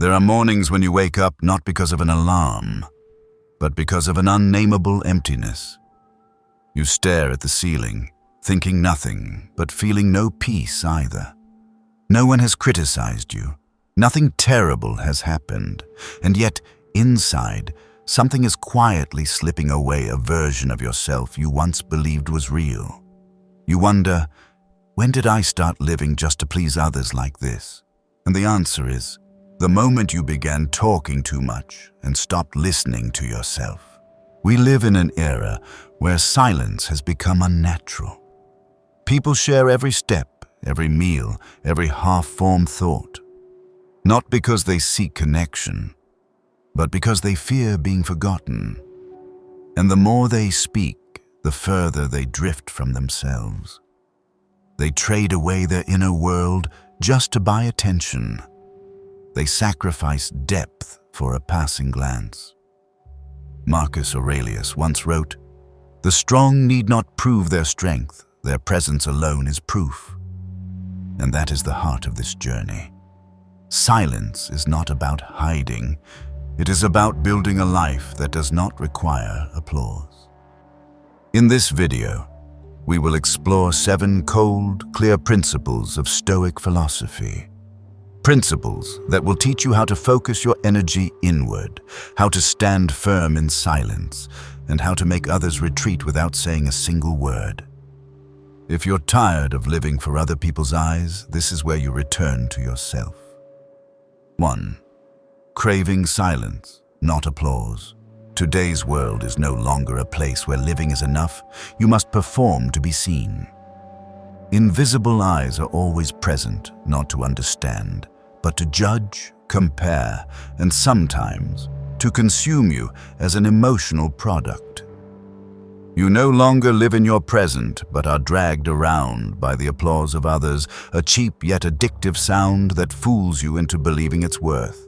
There are mornings when you wake up not because of an alarm, but because of an unnameable emptiness. You stare at the ceiling, thinking nothing, but feeling no peace either. No one has criticized you. Nothing terrible has happened, and yet, inside, something is quietly slipping away a version of yourself you once believed was real. You wonder, when did I start living just to please others like this? And the answer is, the moment you began talking too much and stopped listening to yourself. We live in an era where silence has become unnatural. People share every step, every meal, every half-formed thought. Not because they seek connection, but because they fear being forgotten. And the more they speak, the further they drift from themselves. They trade away their inner world just to buy attention. They sacrifice depth for a passing glance. Marcus Aurelius once wrote, "The strong need not prove their strength, their presence alone is proof." And that is the heart of this journey. Silence is not about hiding. It is about building a life that does not require applause. In this video, we will explore 7 cold, clear principles of Stoic philosophy. Principles that will teach you how to focus your energy inward, how to stand firm in silence, and how to make others retreat without saying a single word. If you're tired of living for other people's eyes, this is where you return to yourself. 1. Craving silence, not applause. Today's world is no longer a place where living is enough. You must perform to be seen. Invisible eyes are always present, not to understand, but to judge, compare, and sometimes to consume you as an emotional product. You no longer live in your present, but are dragged around by the applause of others, a cheap yet addictive sound that fools you into believing its worth.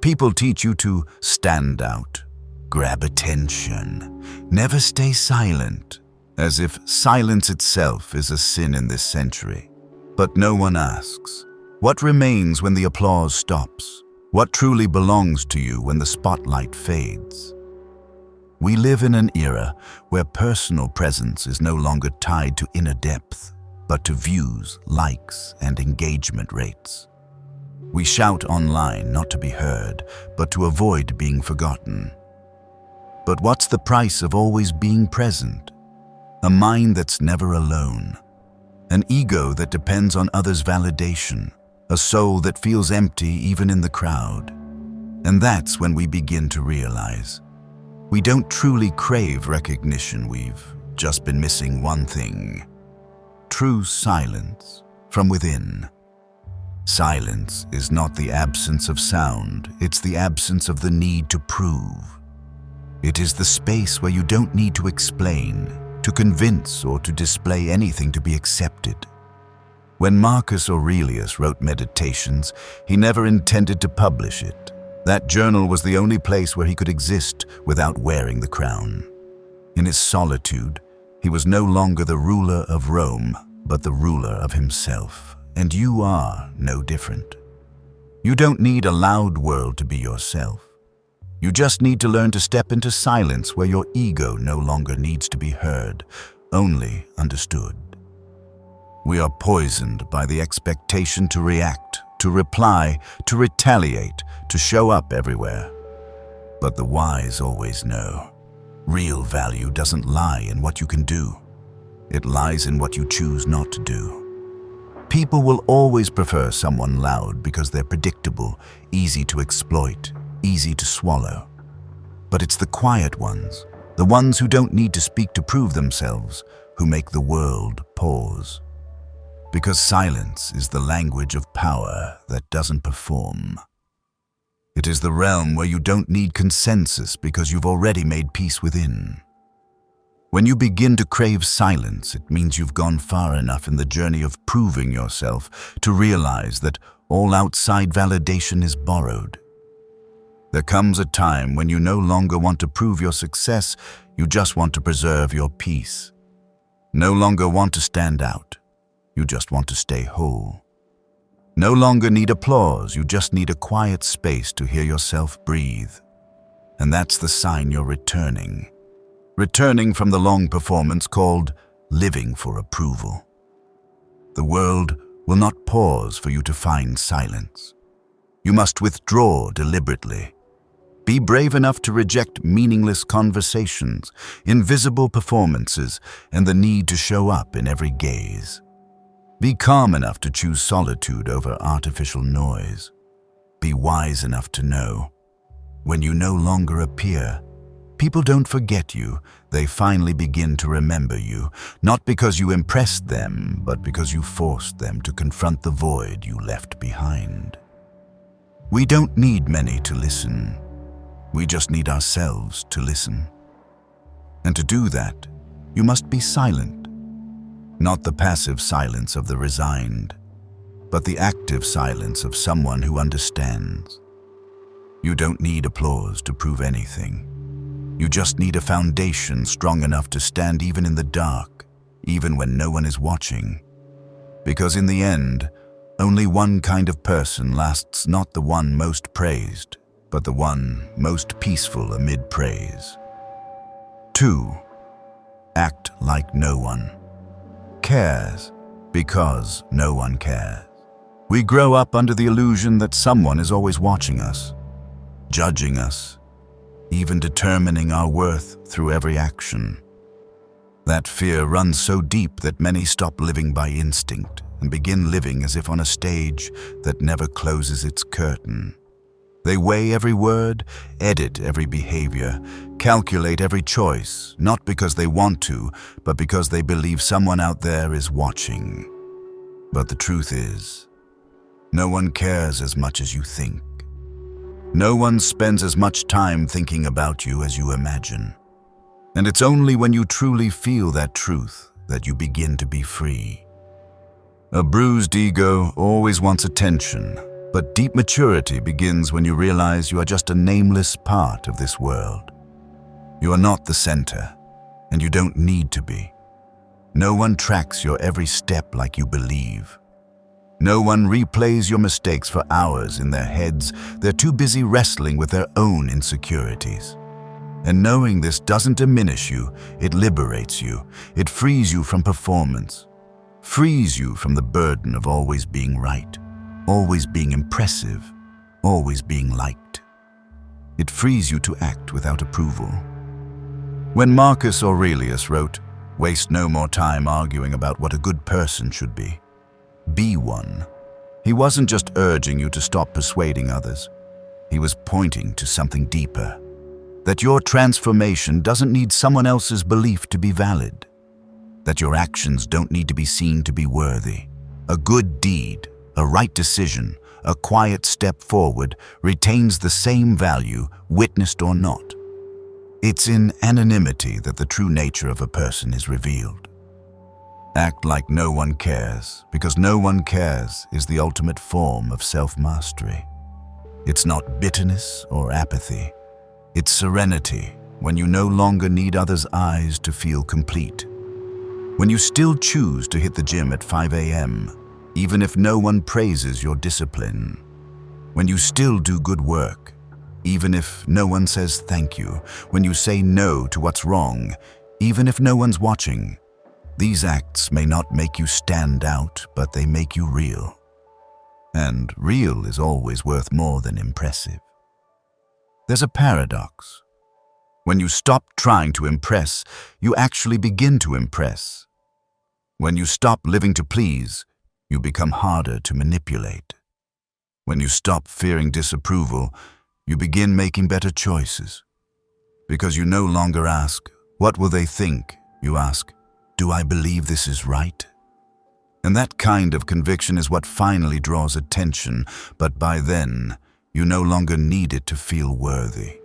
People teach you to stand out, grab attention, never stay silent, as if silence itself is a sin in this century. But no one asks, what remains when the applause stops? What truly belongs to you when the spotlight fades? We live in an era where personal presence is no longer tied to inner depth, but to views, likes, and engagement rates. We shout online not to be heard, but to avoid being forgotten. But what's the price of always being present? A mind that's never alone. An ego that depends on others' validation. A soul that feels empty even in the crowd. And that's when we begin to realize we don't truly crave recognition, we've just been missing one thing. True silence from within. Silence is not the absence of sound, it's the absence of the need to prove. It is the space where you don't need to explain, to convince, or to display anything to be accepted. When Marcus Aurelius wrote Meditations, he never intended to publish it. That journal was the only place where he could exist without wearing the crown. In his solitude, he was no longer the ruler of Rome, but the ruler of himself. And you are no different. You don't need a loud world to be yourself. You just need to learn to step into silence where your ego no longer needs to be heard, only understood. We are poisoned by the expectation to react, to reply, to retaliate, to show up everywhere. But the wise always know. Real value doesn't lie in what you can do. It lies in what you choose not to do. People will always prefer someone loud because they're predictable, easy to exploit, easy to swallow. But it's the quiet ones, the ones who don't need to speak to prove themselves, who make the world pause. Because silence is the language of power that doesn't perform. It is the realm where you don't need consensus because you've already made peace within. When you begin to crave silence, it means you've gone far enough in the journey of proving yourself to realize that all outside validation is borrowed. There comes a time when you no longer want to prove your success, you just want to preserve your peace. No longer want to stand out, you just want to stay whole. No longer need applause, you just need a quiet space to hear yourself breathe. And that's the sign you're returning. Returning from the long performance called living for approval. The world will not pause for you to find silence. You must withdraw deliberately. Be brave enough to reject meaningless conversations, invisible performances, and the need to show up in every gaze. Be calm enough to choose solitude over artificial noise. Be wise enough to know, when you no longer appear, people don't forget you, they finally begin to remember you, not because you impressed them, but because you forced them to confront the void you left behind. We don't need many to listen. We just need ourselves to listen. And to do that, you must be silent. Not the passive silence of the resigned, but the active silence of someone who understands. You don't need applause to prove anything. You just need a foundation strong enough to stand even in the dark, even when no one is watching. Because in the end, only one kind of person lasts, not the one most praised, but the one most peaceful amid praise. 2. Act like no one cares because no one cares. We grow up under the illusion that someone is always watching us, judging us, even determining our worth through every action. That fear runs so deep that many stop living by instinct and begin living as if on a stage that never closes its curtain. They weigh every word, edit every behavior, calculate every choice, not because they want to, but because they believe someone out there is watching. But the truth is, no one cares as much as you think. No one spends as much time thinking about you as you imagine. And it's only when you truly feel that truth that you begin to be free. A bruised ego always wants attention, but deep maturity begins when you realize you are just a nameless part of this world. You are not the center, and you don't need to be. No one tracks your every step like you believe. No one replays your mistakes for hours in their heads. They're too busy wrestling with their own insecurities. And knowing this doesn't diminish you, it liberates you. It frees you from performance, frees you from the burden of always being right, always being impressive, always being liked. It frees you to act without approval. When Marcus Aurelius wrote, "Waste no more time arguing about what a good person should be one," he wasn't just urging you to stop persuading others. He was pointing to something deeper, that your transformation doesn't need someone else's belief to be valid, that your actions don't need to be seen to be worthy. A good deed, a right decision, a quiet step forward retains the same value, witnessed or not. It's in anonymity that the true nature of a person is revealed. Act like no one cares, because no one cares is the ultimate form of self-mastery. It's not bitterness or apathy. It's serenity, when you no longer need others' eyes to feel complete. When you still choose to hit the gym at 5 a.m., even if no one praises your discipline. When you still do good work, even if no one says thank you. When you say no to what's wrong, even if no one's watching. These acts may not make you stand out, but they make you real. And real is always worth more than impressive. There's a paradox. When you stop trying to impress, you actually begin to impress. When you stop living to please, you become harder to manipulate. When you stop fearing disapproval, you begin making better choices. Because you no longer ask, "What will they think?" You ask, "Do I believe this is right?" And that kind of conviction is what finally draws attention, but by then, you no longer need it to feel worthy.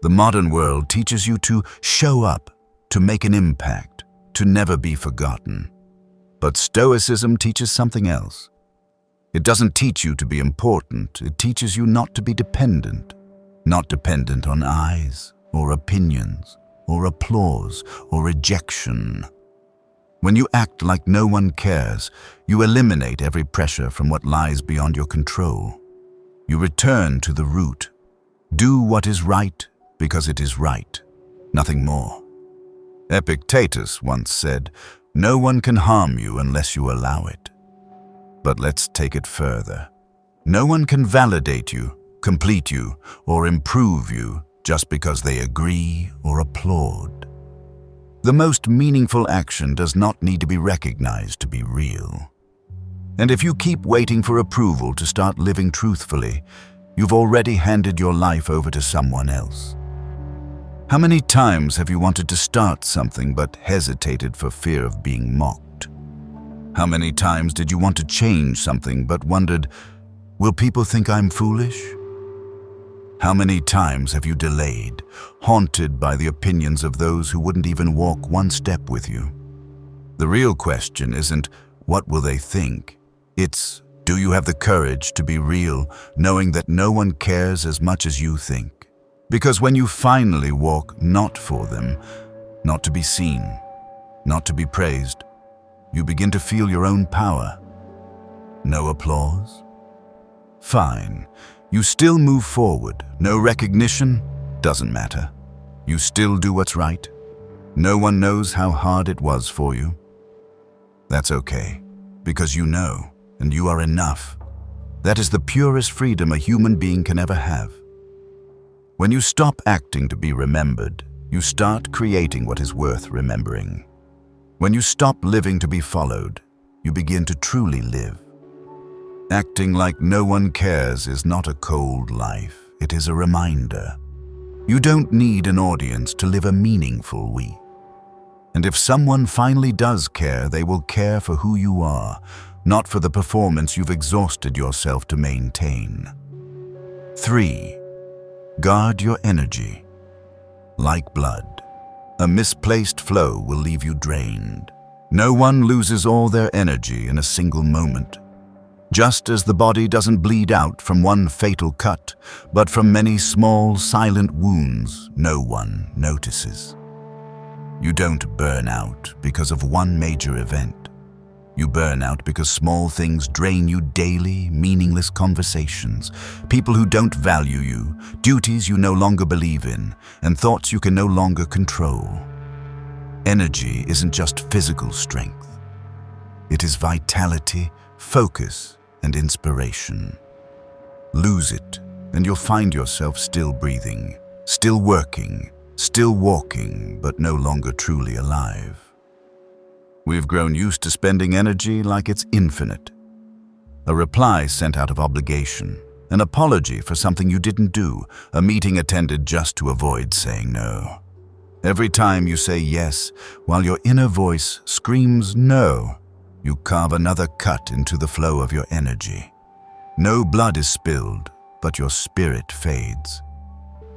The modern world teaches you to show up, to make an impact, to never be forgotten. But Stoicism teaches something else. It doesn't teach you to be important, it teaches you not to be dependent. Not dependent on eyes, or opinions, or applause, or rejection. When you act like no one cares, you eliminate every pressure from what lies beyond your control. You return to the root. Do what is right because it is right, nothing more. Epictetus once said, "No one can harm you unless you allow it." But let's take it further. No one can validate you, complete you, or improve you just because they agree or applaud. The most meaningful action does not need to be recognized to be real. And if you keep waiting for approval to start living truthfully, you've already handed your life over to someone else. How many times have you wanted to start something but hesitated for fear of being mocked? How many times did you want to change something but wondered, will people think I'm foolish? How many times have you delayed, haunted by the opinions of those who wouldn't even walk one step with you? The real question isn't, what will they think? It's, do you have the courage to be real, knowing that no one cares as much as you think? Because when you finally walk not for them, not to be seen, not to be praised, you begin to feel your own power. No applause? Fine. You still move forward. No recognition? Doesn't matter. You still do what's right. No one knows how hard it was for you. That's okay, because you know, and you are enough. That is the purest freedom a human being can ever have. When you stop acting to be remembered, you start creating what is worth remembering. When you stop living to be followed, you begin to truly live. Acting like no one cares is not a cold life, it is a reminder. You don't need an audience to live a meaningful we. And if someone finally does care, they will care for who you are, not for the performance you've exhausted yourself to maintain. 3. Guard your energy. Like blood, a misplaced flow will leave you drained. No one loses all their energy in a single moment. Just as the body doesn't bleed out from one fatal cut, but from many small, silent wounds no one notices. You don't burn out because of one major event. You burn out because small things drain you daily, meaningless conversations, people who don't value you, duties you no longer believe in, and thoughts you can no longer control. Energy isn't just physical strength. It is vitality, focus, and inspiration. Lose it, and you'll find yourself still breathing, still working, still walking, but no longer truly alive. We've grown used to spending energy like it's infinite. A reply sent out of obligation, an apology for something you didn't do, a meeting attended just to avoid saying no. Every time you say yes, while your inner voice screams no, you carve another cut into the flow of your energy. No blood is spilled, but your spirit fades.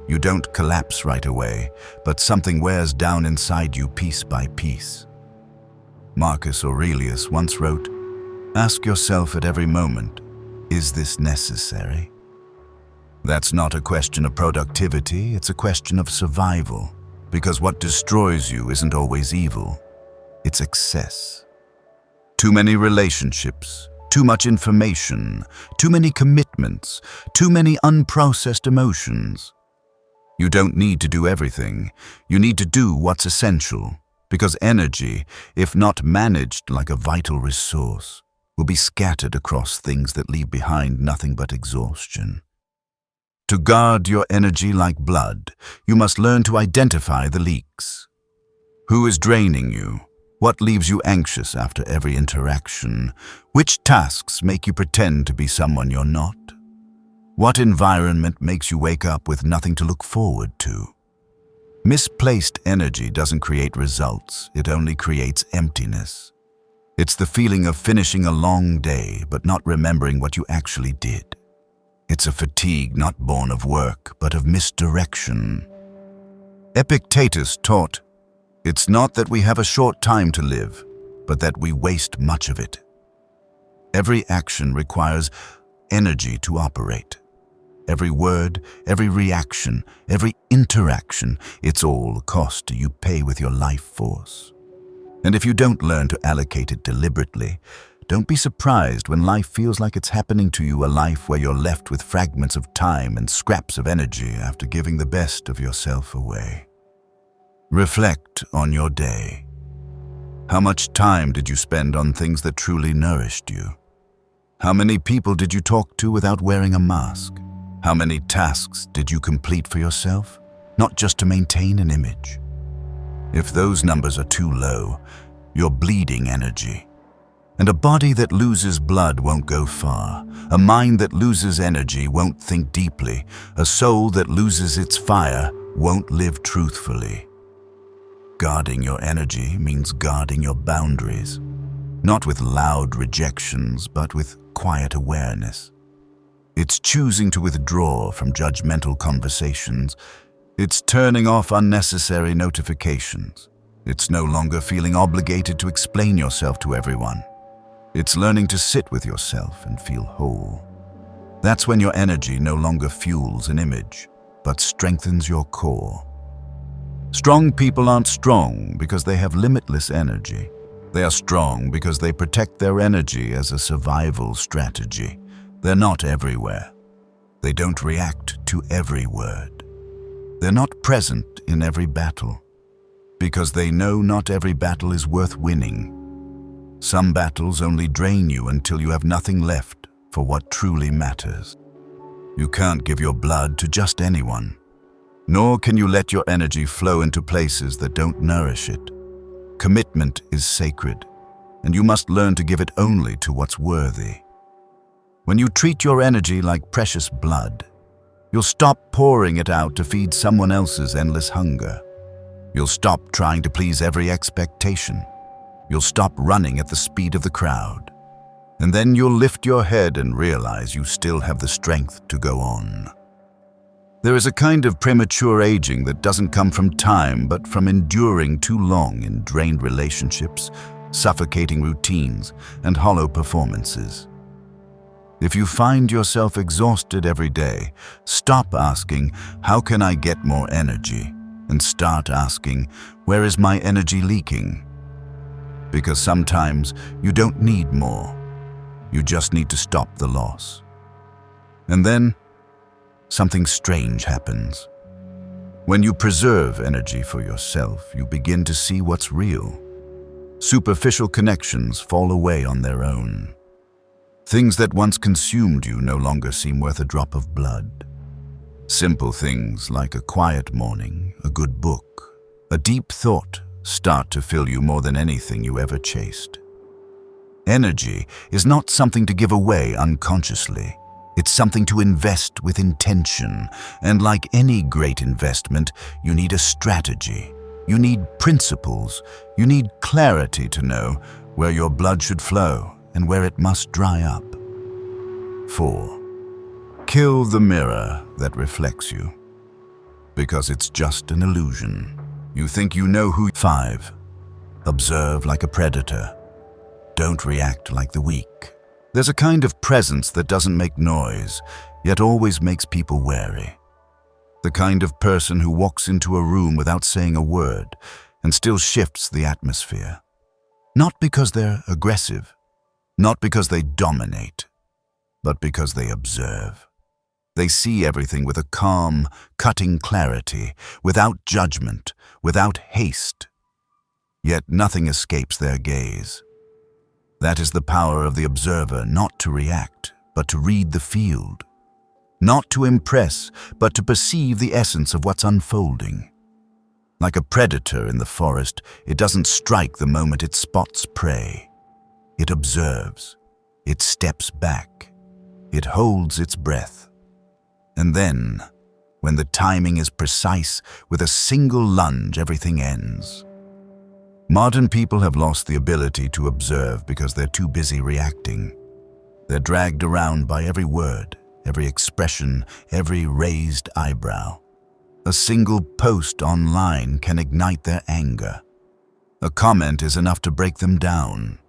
You don't collapse right away, but something wears down inside you piece by piece. Marcus Aurelius once wrote, "Ask yourself at every moment, is this necessary?" That's not a question of productivity, it's a question of survival, because what destroys you isn't always evil, it's excess. Too many relationships, too much information, too many commitments, too many unprocessed emotions. You don't need to do everything. You need to do what's essential, because energy, if not managed like a vital resource, will be scattered across things that leave behind nothing but exhaustion. To guard your energy like blood, you must learn to identify the leaks. Who is draining you? What leaves you anxious after every interaction? Which tasks make you pretend to be someone you're not? What environment makes you wake up with nothing to look forward to? Misplaced energy doesn't create results, it only creates emptiness. It's the feeling of finishing a long day but not remembering what you actually did. It's a fatigue not born of work but of misdirection. Epictetus taught, "It's not that we have a short time to live, but that we waste much of it." Every action requires energy to operate. Every word, every reaction, every interaction, it's all a cost you pay with your life force. And if you don't learn to allocate it deliberately, don't be surprised when life feels like it's happening to you, a life where you're left with fragments of time and scraps of energy after giving the best of yourself away. Reflect on your day. How much time did you spend on things that truly nourished you? How many people did you talk to without wearing a mask? How many tasks did you complete for yourself, not just to maintain an image? If those numbers are too low, you're bleeding energy. And a body that loses blood won't go far. A mind that loses energy won't think deeply. A soul that loses its fire won't live truthfully. Guarding your energy means guarding your boundaries, not with loud rejections, but with quiet awareness. It's choosing to withdraw from judgmental conversations. It's turning off unnecessary notifications. It's no longer feeling obligated to explain yourself to everyone. It's learning to sit with yourself and feel whole. That's when your energy no longer fuels an image, but strengthens your core. Strong people aren't strong because they have limitless energy. They are strong because they protect their energy as a survival strategy. They're not everywhere. They don't react to every word. They're not present in every battle, because they know not every battle is worth winning. Some battles only drain you until you have nothing left for what truly matters. You can't give your blood to just anyone, nor can you let your energy flow into places that don't nourish it. Commitment is sacred, and you must learn to give it only to what's worthy. When you treat your energy like precious blood, you'll stop pouring it out to feed someone else's endless hunger. You'll stop trying to please every expectation. You'll stop running at the speed of the crowd. And then you'll lift your head and realize you still have the strength to go on. There is a kind of premature aging that doesn't come from time, but from enduring too long in drained relationships, suffocating routines, and hollow performances. If you find yourself exhausted every day, stop asking, "How can I get more energy?" and start asking, "Where is my energy leaking?" Because sometimes you don't need more. You just need to stop the loss. And then something strange happens. When you preserve energy for yourself, you begin to see what's real. Superficial connections fall away on their own. Things that once consumed you no longer seem worth a drop of blood. Simple things like a quiet morning, a good book, a deep thought start to fill you more than anything you ever chased. Energy is not something to give away unconsciously. It's something to invest with intention. And like any great investment, you need a strategy. You need principles. You need clarity to know where your blood should flow and where it must dry up. 4. Kill the mirror that reflects you, because it's just an illusion. You think you know who. 5. Observe like a predator. Don't react like the weak. There's a kind of presence that doesn't make noise, yet always makes people wary. The kind of person who walks into a room without saying a word and still shifts the atmosphere. Not because they're aggressive, not because they dominate, but because they observe. They see everything with a calm, cutting clarity, without judgment, without haste. Yet nothing escapes their gaze. That is the power of the observer, not to react, but to read the field. Not to impress, but to perceive the essence of what's unfolding. Like a predator in the forest, it doesn't strike the moment it spots prey. It observes. It steps back. It holds its breath. And then, when the timing is precise, with a single lunge, everything ends. Modern people have lost the ability to observe because they're too busy reacting. They're dragged around by every word, every expression, every raised eyebrow. A single post online can ignite their anger. A comment is enough to break them down.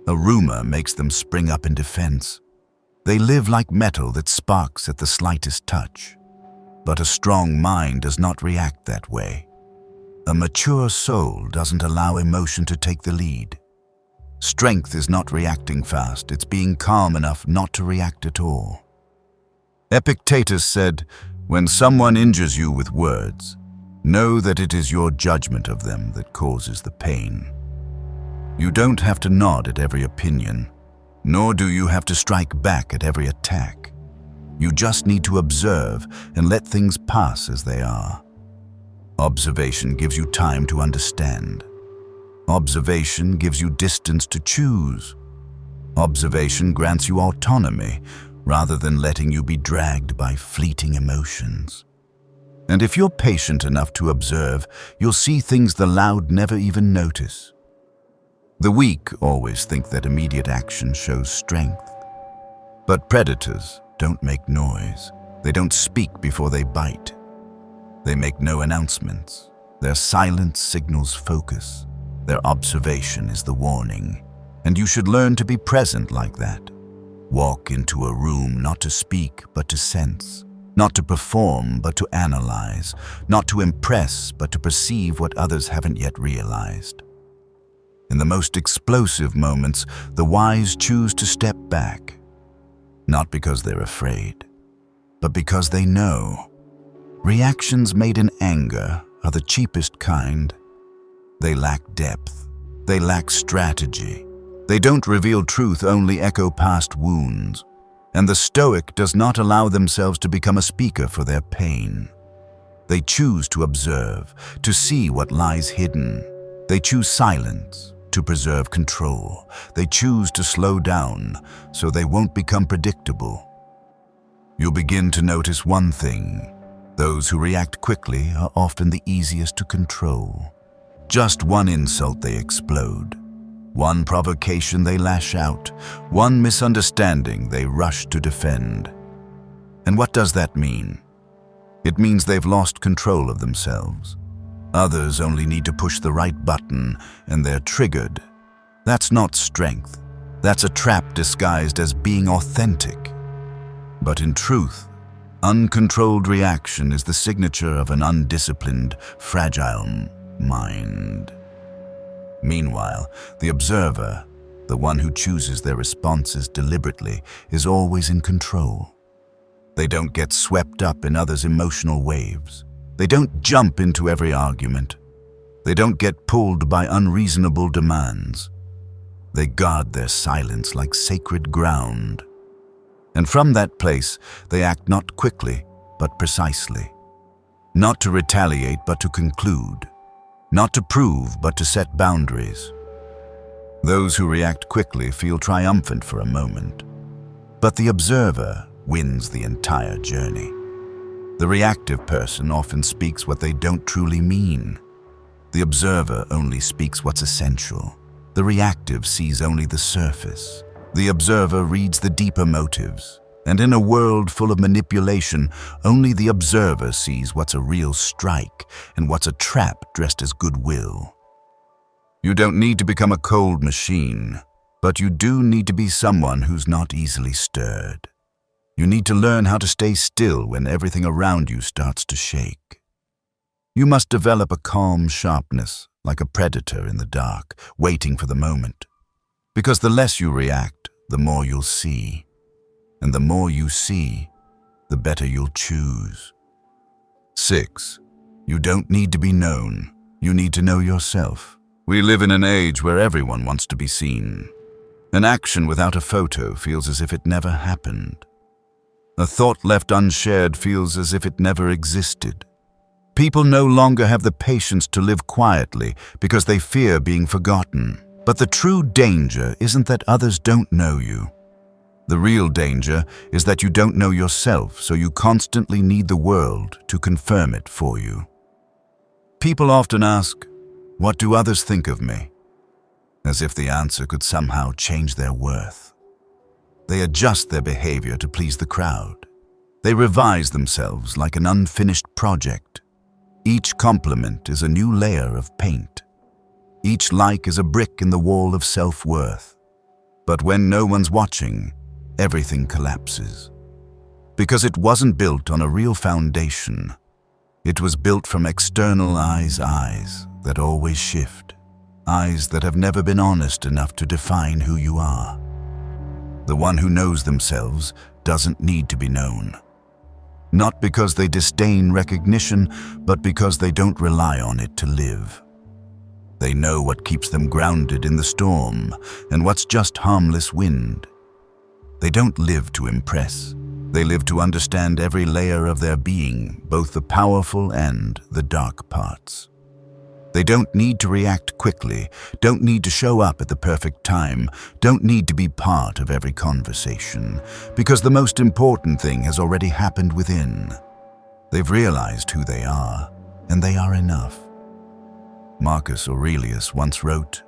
A rumor makes them spring up in defense. They live like metal that sparks at the slightest touch. But a strong mind does not react that way. A mature soul doesn't allow emotion to take the lead. Strength is not reacting fast, it's being calm enough not to react at all. Epictetus said, "When someone injures you with words, know that it is your judgment of them that causes the pain." You don't have to nod at every opinion, nor do you have to strike back at every attack. You just need to observe and let things pass as they are. Observation gives you time to understand. Observation gives you distance to choose. Observation grants you autonomy rather than letting you be dragged by fleeting emotions. And if you're patient enough to observe, you'll see things the loud never even notice. The weak always think that immediate action shows strength. But predators don't make noise. They don't speak before they bite. They make no announcements. Their silence signals focus. Their observation is the warning. And you should learn to be present like that. Walk into a room not to speak, but to sense. Not to perform, but to analyze. Not to impress, but to perceive what others haven't yet realized. In the most explosive moments, the wise choose to step back. Not because they're afraid, but because they know. Reactions made in anger are the cheapest kind. They lack depth. They lack strategy. They don't reveal truth, only echo past wounds. And the Stoic does not allow themselves to become a speaker for their pain. They choose to observe, to see what lies hidden. They choose silence to preserve control. They choose to slow down so they won't become predictable. You'll begin to notice one thing. Those who react quickly are often the easiest to control. Just one insult they explode. One provocation they lash out. One misunderstanding they rush to defend. And what does that mean? It means they've lost control of themselves. Others only need to push the right button and they're triggered. That's not strength. That's a trap disguised as being authentic. But in truth, uncontrolled reaction is the signature of an undisciplined, fragile mind. Meanwhile, the observer, the one who chooses their responses deliberately, is always in control. They don't get swept up in others' emotional waves. They don't jump into every argument. They don't get pulled by unreasonable demands. They guard their silence like sacred ground. And from that place, they act not quickly, but precisely. Not to retaliate, but to conclude. Not to prove, but to set boundaries. Those who react quickly feel triumphant for a moment. But the observer wins the entire journey. The reactive person often speaks what they don't truly mean. The observer only speaks what's essential. The reactive sees only the surface. The observer reads the deeper motives. And in a world full of manipulation, only the observer sees what's a real strike and what's a trap dressed as goodwill. You don't need to become a cold machine, but you do need to be someone who's not easily stirred. You need to learn how to stay still when everything around you starts to shake. You must develop a calm sharpness, like a predator in the dark, waiting for the moment. Because the less you react, the more you'll see. And the more you see, the better you'll choose. 6. You don't need to be known. You need to know yourself. We live in an age where everyone wants to be seen. An action without a photo feels as if it never happened. A thought left unshared feels as if it never existed. People no longer have the patience to live quietly because they fear being forgotten. But the true danger isn't that others don't know you. The real danger is that you don't know yourself, so you constantly need the world to confirm it for you. People often ask, "What do others think of me?" As if the answer could somehow change their worth. They adjust their behavior to please the crowd. They revise themselves like an unfinished project. Each compliment is a new layer of paint. Each like is a brick in the wall of self-worth. But when no one's watching, everything collapses. Because it wasn't built on a real foundation. It was built from external eyes that always shift, eyes that have never been honest enough to define who you are. The one who knows themselves doesn't need to be known. Not because they disdain recognition, but because they don't rely on it to live. They know what keeps them grounded in the storm and what's just harmless wind. They don't live to impress. They live to understand every layer of their being, both the powerful and the dark parts. They don't need to react quickly, don't need to show up at the perfect time, don't need to be part of every conversation, because the most important thing has already happened within. They've realized who they are, and they are enough. Marcus Aurelius once wrote,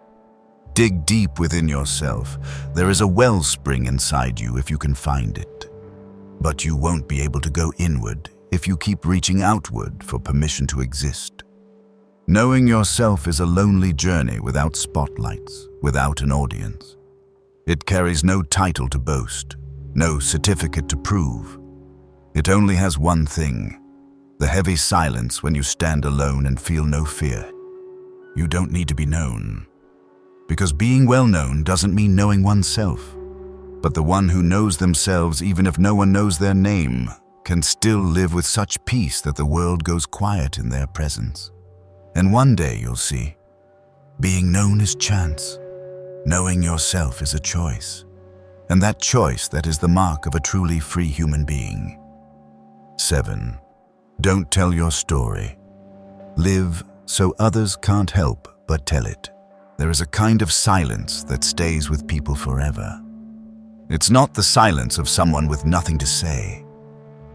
"Dig deep within yourself. There is a wellspring inside you if you can find it. But you won't be able to go inward if you keep reaching outward for permission to exist." Knowing yourself is a lonely journey without spotlights, without an audience. It carries no title to boast, no certificate to prove. It only has one thing, the heavy silence when you stand alone and feel no fear. You don't need to be known, because being well known doesn't mean knowing oneself. But the one who knows themselves, even if no one knows their name, can still live with such peace that the world goes quiet in their presence. And one day you'll see, being known is chance. Knowing yourself is a choice. And that choice, that is the mark of a truly free human being. 7. Don't tell your story. Live so others can't help but tell it. There is a kind of silence that stays with people forever. It's not the silence of someone with nothing to say,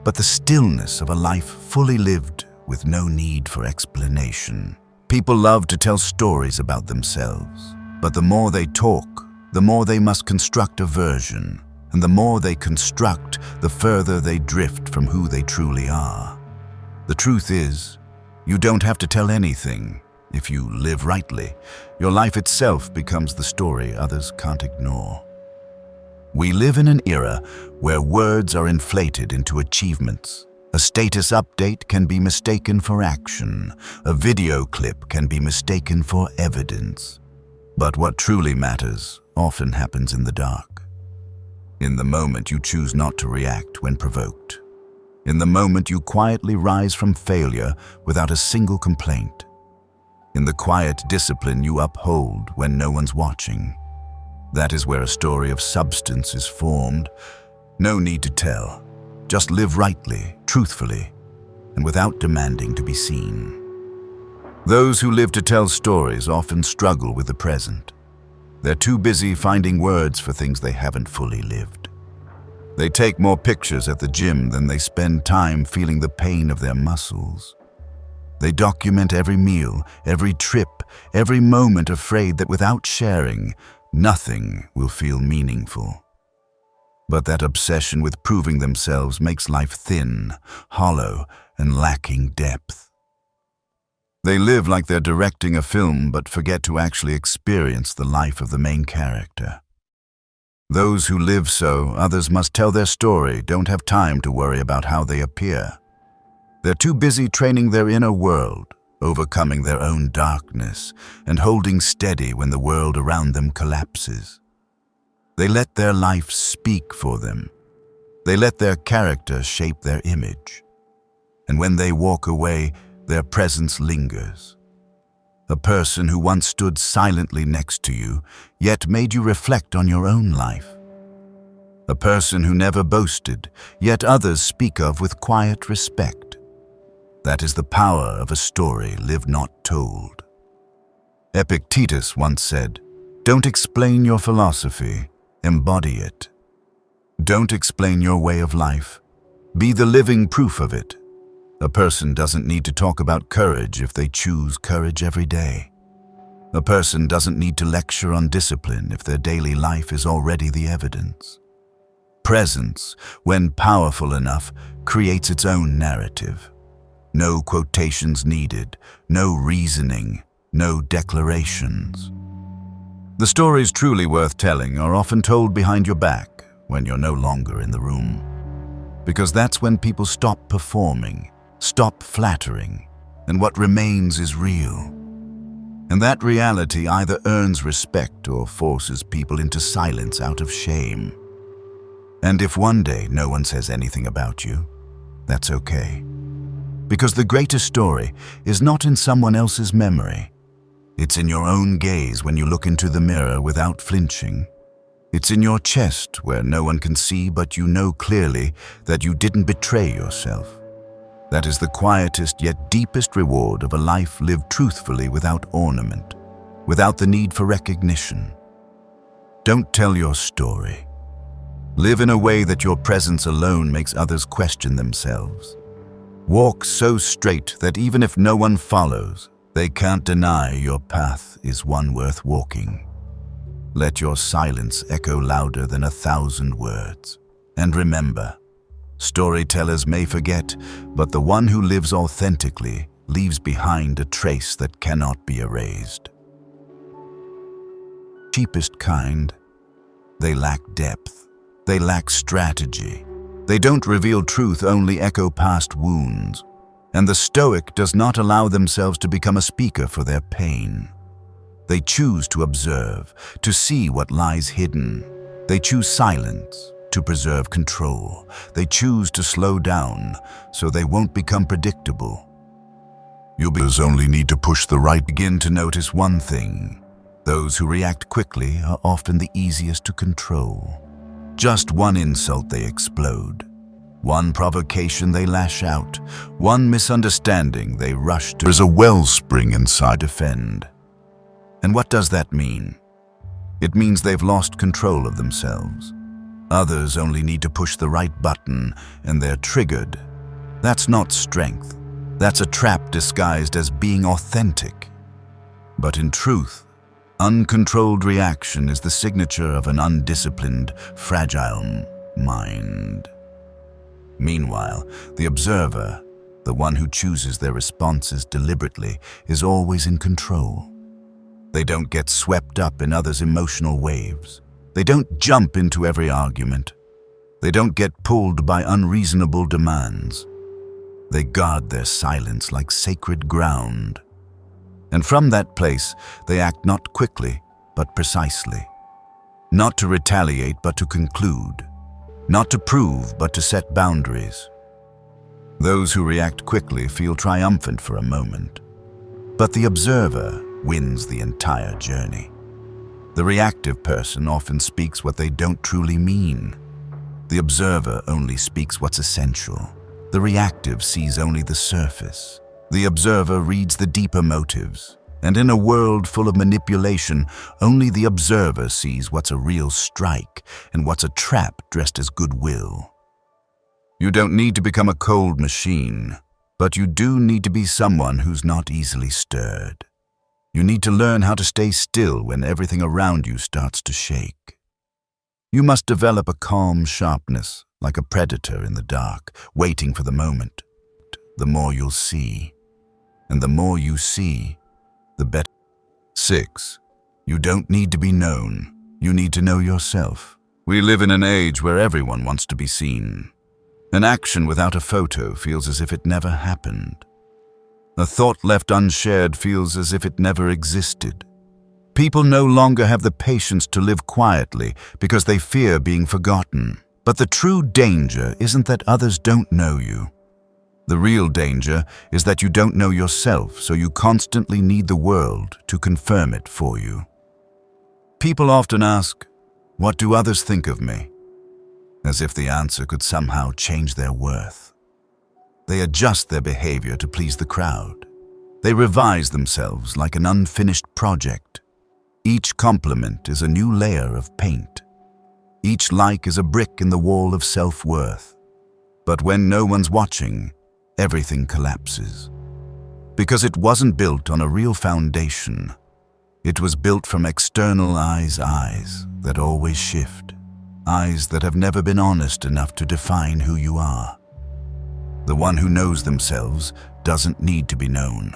but the stillness of a life fully lived with no need for explanation. People love to tell stories about themselves, but the more they talk, the more they must construct a version, and the more they construct, the further they drift from who they truly are. The truth is, you don't have to tell anything. If you live rightly, your life itself becomes the story others can't ignore. We live in an era where words are inflated into achievements. A status update can be mistaken for action. A video clip can be mistaken for evidence. But what truly matters often happens in the dark. In the moment you choose not to react when provoked. In the moment you quietly rise from failure without a single complaint. In the quiet discipline you uphold when no one's watching. That is where a story of substance is formed. No need to tell. Just live rightly, truthfully, and without demanding to be seen. Those who live to tell stories often struggle with the present. They're too busy finding words for things they haven't fully lived. They take more pictures at the gym than they spend time feeling the pain of their muscles. They document every meal, every trip, every moment, afraid that without sharing, nothing will feel meaningful. But that obsession with proving themselves makes life thin, hollow, and lacking depth. They live like they're directing a film but forget to actually experience the life of the main character. Those who live so others must tell their story don't have time to worry about how they appear. They're too busy training their inner world, overcoming their own darkness, and holding steady when the world around them collapses. They let their life speak for them. They let their character shape their image. And when they walk away, their presence lingers. A person who once stood silently next to you, yet made you reflect on your own life. A person who never boasted, yet others speak of with quiet respect. That is the power of a story lived not told. Epictetus once said, "Don't explain your philosophy, embody it. Don't explain your way of life, be the living proof of it." A person doesn't need to talk about courage if they choose courage every day. A person doesn't need to lecture on discipline if their daily life is already the evidence. Presence, when powerful enough, creates its own narrative. No quotations needed, no reasoning, no declarations. The stories truly worth telling are often told behind your back when you're no longer in the room. Because that's when people stop performing Stop flattering, and what remains is real. And that reality either earns respect or forces people into silence out of shame. And if one day no one says anything about you, that's okay. Because the greatest story is not in someone else's memory. It's in your own gaze when you look into the mirror without flinching. It's in your chest where no one can see, but you know clearly that you didn't betray yourself. That is the quietest yet deepest reward of a life lived truthfully without ornament, without the need for recognition. Don't tell your story. Live in a way that your presence alone makes others question themselves. Walk so straight that even if no one follows, they can't deny your path is one worth walking. Let your silence echo louder than 1,000 words. And remember, storytellers may forget, but the one who lives authentically leaves behind a trace that cannot be erased. Cheapest kind, they lack depth, they lack strategy. They don't reveal truth, only echo past wounds. And the Stoic does not allow themselves to become a speaker for their pain. They choose to observe, to see what lies hidden. They choose silence to preserve control. They choose to slow down so they won't become predictable. You only need to push the right. Begin to notice one thing. Those who react quickly are often the easiest to control. Just one insult they explode. One provocation they lash out. One misunderstanding they rush to. There's a wellspring inside. Defend. And what does that mean? It means they've lost control of themselves. Others only need to push the right button and they're triggered. That's not strength. That's a trap disguised as being authentic. But in truth, uncontrolled reaction is the signature of an undisciplined, fragile mind. Meanwhile, the observer, the one who chooses their responses deliberately, is always in control. They don't get swept up in others' emotional waves. They don't jump into every argument. They don't get pulled by unreasonable demands. They guard their silence like sacred ground. And from that place, they act not quickly, but precisely. Not to retaliate, but to conclude. Not to prove, but to set boundaries. Those who react quickly feel triumphant for a moment. But the observer wins the entire journey. The reactive person often speaks what they don't truly mean. The observer only speaks what's essential. The reactive sees only the surface. The observer reads the deeper motives. And in a world full of manipulation, only the observer sees what's a real strike and what's a trap dressed as goodwill. You don't need to become a cold machine, but you do need to be someone who's not easily stirred. You need to learn how to stay still when everything around you starts to shake. You must develop a calm sharpness, like a predator in the dark, waiting for the moment. The more you'll see, and the more you see, the better. 6. You don't need to be known. You need to know yourself. We live in an age where everyone wants to be seen. An action without a photo feels as if it never happened. A thought left unshared feels as if it never existed. People no longer have the patience to live quietly because they fear being forgotten. But the true danger isn't that others don't know you. The real danger is that you don't know yourself, so you constantly need the world to confirm it for you. People often ask, "What do others think of me?" As if the answer could somehow change their worth. They adjust their behavior to please the crowd. They revise themselves like an unfinished project. Each compliment is a new layer of paint. Each like is a brick in the wall of self-worth. But when no one's watching, everything collapses. Because it wasn't built on a real foundation. It was built from external eyes that always shift. Eyes that have never been honest enough to define who you are. The one who knows themselves doesn't need to be known.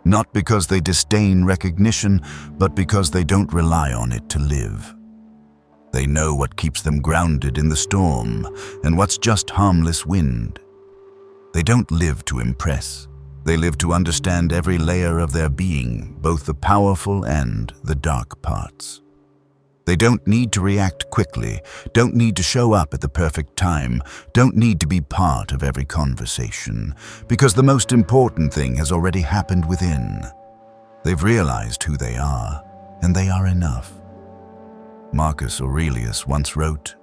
Not because they disdain recognition, but because they don't rely on it to live. They know what keeps them grounded in the storm and what's just harmless wind. They don't live to impress. They live to understand every layer of their being, both the powerful and the dark parts. They don't need to react quickly, don't need to show up at the perfect time, don't need to be part of every conversation, because the most important thing has already happened within. They've realized who they are, and they are enough. Marcus Aurelius once wrote,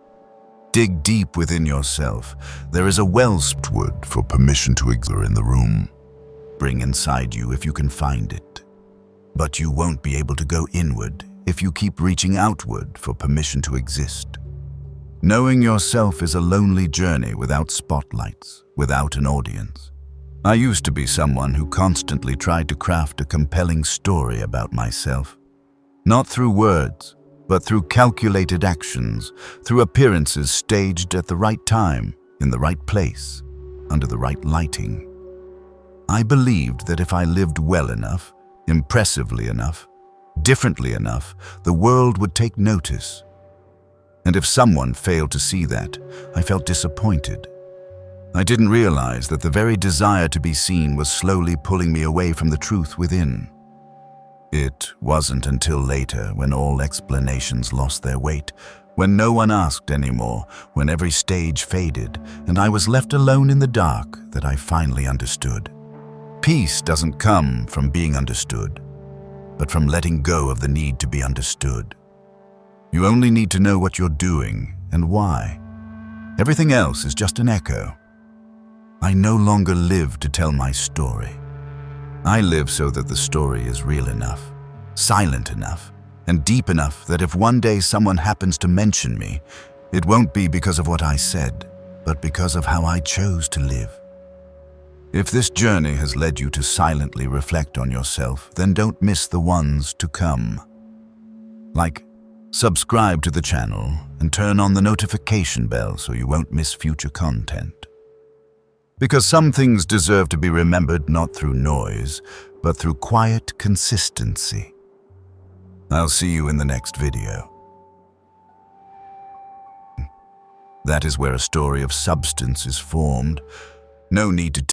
"Dig deep within yourself. There is a wellspring for permission to exist in the room. Bring inside you if you can find it. But you won't be able to go inward if you keep reaching outward for permission to exist." Knowing yourself is a lonely journey without spotlights, without an audience. I used to be someone who constantly tried to craft a compelling story about myself. Not through words, but through calculated actions, through appearances staged at the right time, in the right place, under the right lighting. I believed that if I lived well enough, impressively enough, differently enough, the world would take notice. And if someone failed to see that, I felt disappointed. I didn't realize that the very desire to be seen was slowly pulling me away from the truth within. It wasn't until later, when all explanations lost their weight, when no one asked anymore, when every stage faded, and I was left alone in the dark, that I finally understood. Peace doesn't come from being understood, but from letting go of the need to be understood. You only need to know what you're doing and why. Everything else is just an echo. I no longer live to tell my story. I live so that the story is real enough, silent enough, and deep enough that if one day someone happens to mention me, it won't be because of what I said, but because of how I chose to live. If this journey has led you to silently reflect on yourself, then don't miss the ones to come. Like, subscribe to the channel and turn on the notification bell so you won't miss future content. Because some things deserve to be remembered not through noise, but through quiet consistency. I'll see you in the next video. That is where a story of substance is formed. No need to